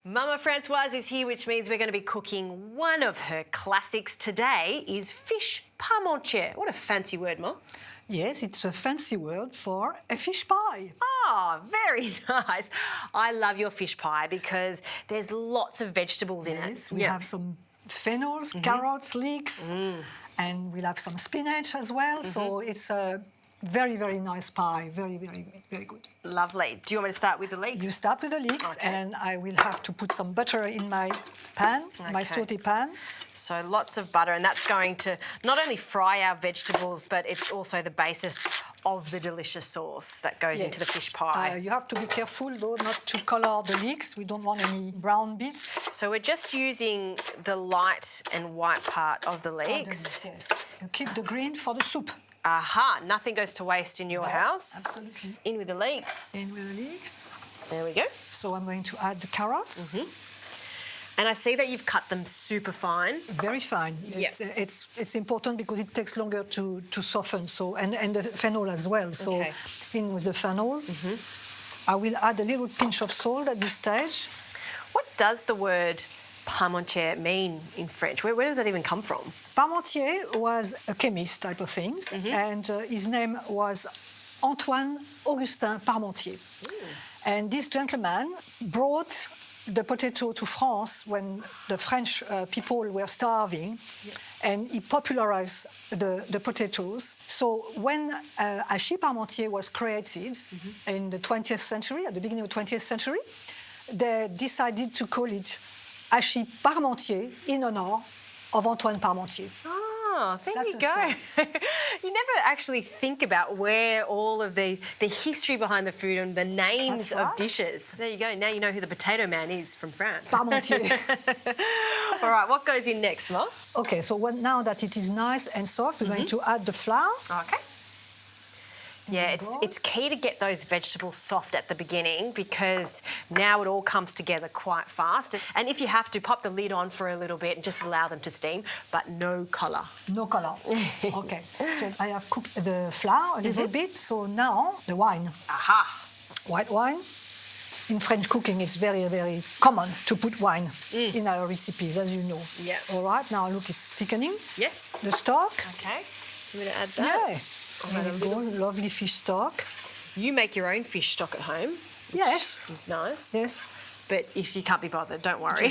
Mama Francoise is here, which means we're going to be cooking one of her classics. Today is fish parmentier. What a fancy word, Mom. Yes, it's a fancy word for a fish pie. Oh, very nice. I love your fish pie because there's lots of vegetables in it. We have some fennels, carrots, leeks, and we'll have some spinach as well. So it's a very, very nice pie. Very, very, very good. Lovely. Do you want me to start with the leeks? You start with the leeks, and I will have to put some butter in my pan, my sauté pan. So lots of butter, and that's going to not only fry our vegetables, but it's also the basis of the delicious sauce that goes into the fish pie. You have to be careful, though, not to colour the leeks. We don't want any brown bits. So we're just using the light and white part of the leeks. Yes. You keep the green for the soup. Aha, nothing goes to waste in your house. Absolutely. In with the leeks. In with the leeks. There we go. So I'm going to add the carrots. And I see that you've cut them super fine. Very fine. It's important because it takes longer to soften. So and the fennel as well. So in with the fennel. I will add a little pinch of salt at this stage. What does the word Parmentier mean in French? Where does that even come from? Parmentier was a chemist type of things, and his name was Antoine Augustin Parmentier. And this gentleman brought the potato to France when the French people were starving, and he popularized the potatoes. So when hachis Parmentier was created in the 20th century, at the beginning of the 20th century, they decided to call it hachis Parmentier in honor of Antoine Parmentier. Oh, there you go. You never actually think about where all of the history behind the food and the names of dishes. There you go. Now you know who the potato man is from France. Parmentier. All right, what goes in next, Mo? Okay, so now that it is nice and soft, we're going to add the flour. Okay. Yeah, it's key to get those vegetables soft at the beginning because now it all comes together quite fast. And if you have to, pop the lid on for a little bit and just allow them to steam, but no colour. No colour. Okay. So I have cooked the flour a little bit. So now the wine. Aha. White wine. In French cooking, it's very, very common to put wine in our recipes, as you know. Yeah. All right. Now look, it's thickening. Yes. The stock. Okay. I'm going to add that. Yeah. And it goes, lovely fish stock. You make your own fish stock at home. Yes. It's nice. Yes. But if you can't be bothered, don't worry.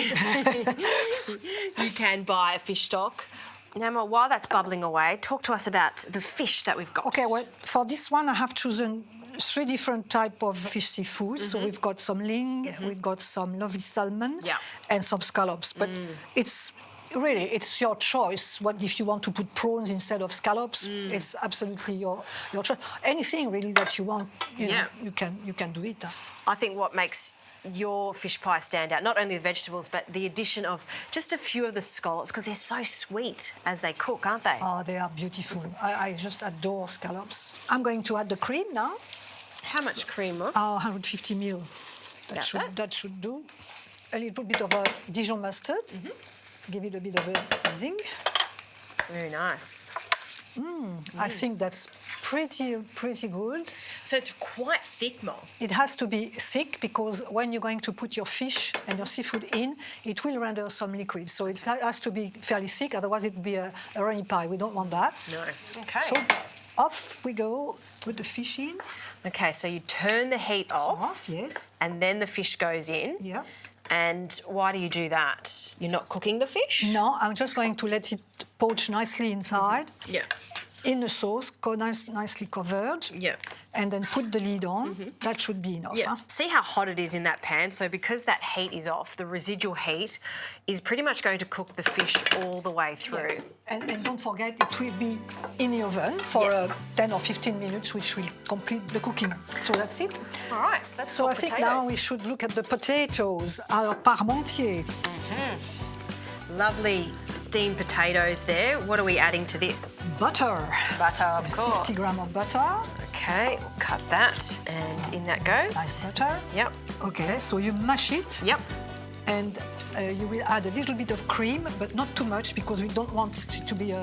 You can buy a fish stock. Now, Ma, while that's bubbling away, talk to us about the fish that we've got. Okay, well, for this one, I have chosen 3 different types of fish seafood. So we've got some ling, we've got some lovely salmon, and some scallops. But it's your choice. What if you want to put prawns instead of scallops? It's absolutely your choice. Anything really that you want, you know, you can do it. I think what makes your fish pie stand out, not only the vegetables, but the addition of just a few of the scallops, because they're so sweet as they cook, aren't they? Oh, they are beautiful. I just adore scallops. I'm going to add the cream now. How much cream, Mom? 150 ml. That should do. A little bit of a Dijon mustard. Give it a bit of a zing. Very nice. I think that's pretty good. So it's quite thick, Mom. It has to be thick because when you're going to put your fish and your seafood in, it will render some liquid. So it has to be fairly thick, otherwise it will be a runny pie. We don't want that. No. Okay. So off we go, put the fish in. Okay, so you turn the heat off. Yes. And then the fish goes in. Yeah. And why do you do that? You're not cooking the fish? No, I'm just going to let it poach nicely inside. Yeah. In the sauce, nicely covered. Yeah. And then put the lid on. That should be enough. Yeah. See how hot it is in that pan? So because that heat is off, the residual heat is pretty much going to cook the fish all the way through. Yeah. And don't forget, it will be in the oven for 10 or 15 minutes, which will complete the cooking. So that's it. All right, so let's So talk I think potatoes. now we should look at the potatoes, our Parmentier. Lovely steamed potatoes there. What are we adding to this? Butter. Butter, of course. 60 grams of butter. Okay, we'll cut that, and in that goes. Nice butter. Yep. Okay, so you mash it. Yep. and you will add a little bit of cream, but not too much because we don't want it to be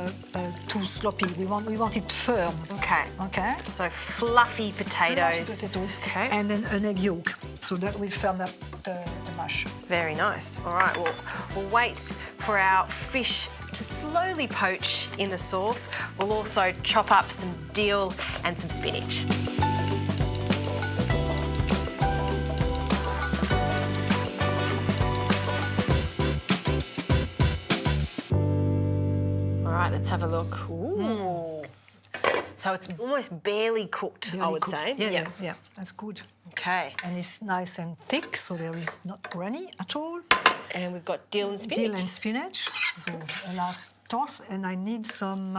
too sloppy. We want it firm. Okay. Okay. So fluffy potatoes. Fluffy potatoes. Okay. And then an egg yolk, so that will firm up the mash. Very nice. All right, well, we'll wait for our fish to slowly poach in the sauce. We'll also chop up some dill and some spinach. All right, let's have a look. Ooh. So it's almost barely cooked, I would say. Yeah, that's good. Okay. And it's nice and thick, so there is not runny at all. And we've got dill and spinach. Dill and spinach. So a last toss, and I need some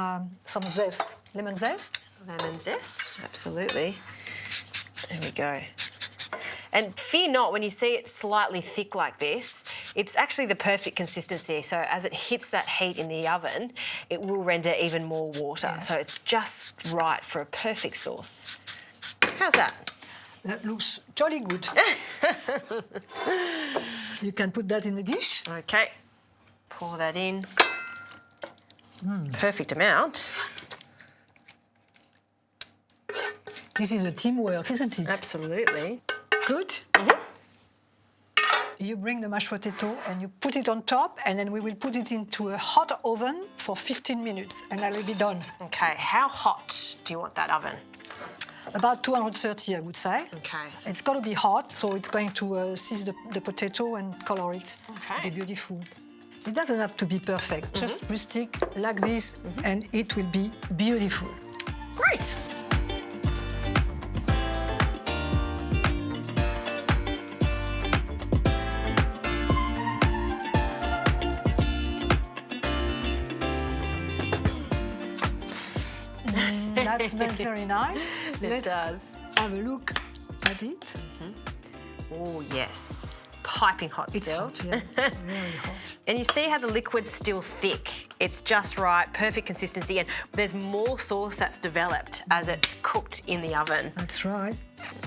zest, lemon zest. Lemon zest, absolutely. There we go. And fear not, when you see it slightly thick like this, it's actually the perfect consistency. So as it hits that heat in the oven, it will render even more water. Yeah. So it's just right for a perfect sauce. How's that? That looks jolly good. You can put that in a dish. Okay. Pour that in. Perfect amount. This is a teamwork, isn't it? Absolutely. Good. You bring the mashed potato and you put it on top, and then we will put it into a hot oven for 15 minutes, and that will be done. Okay, how hot do you want that oven? About 230, I would say. Okay. It's got to be hot, so it's going to seize the potato and colour it. Okay. It'll be beautiful. It doesn't have to be perfect, just rustic like this, and it will be beautiful. Great. That smells very nice. It does. Have a look at it. Oh, yes. Piping hot It's still. hot, yeah. Very hot. And you see how the liquid's still thick. It's just right, perfect consistency, and there's more sauce that's developed as it's cooked in the oven. That's right.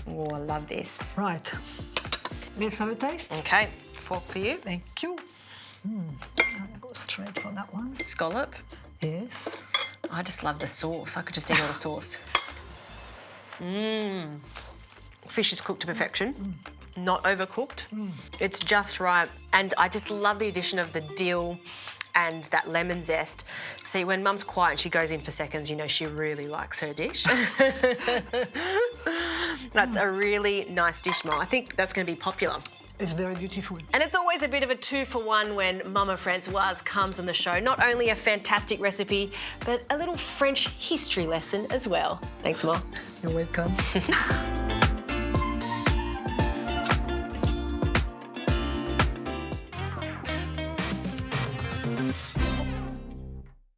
Oh, I love this. Right. Let's have a taste. Okay, fork for you. Thank you. I'll go straight for that one. Scallop. Yes. I just love the sauce. I could just eat all the sauce. Fish is cooked to perfection. Not overcooked. It's just right. And I just love the addition of the dill and that lemon zest. See, when Mum's quiet and she goes in for seconds, you know she really likes her dish. That's a really nice dish, Mum. I think that's going to be popular. It's very beautiful. And it's always a bit of a 2-for-1 when Mama Francoise comes on the show. Not only a fantastic recipe, but a little French history lesson as well. Thanks, Mom. You're welcome.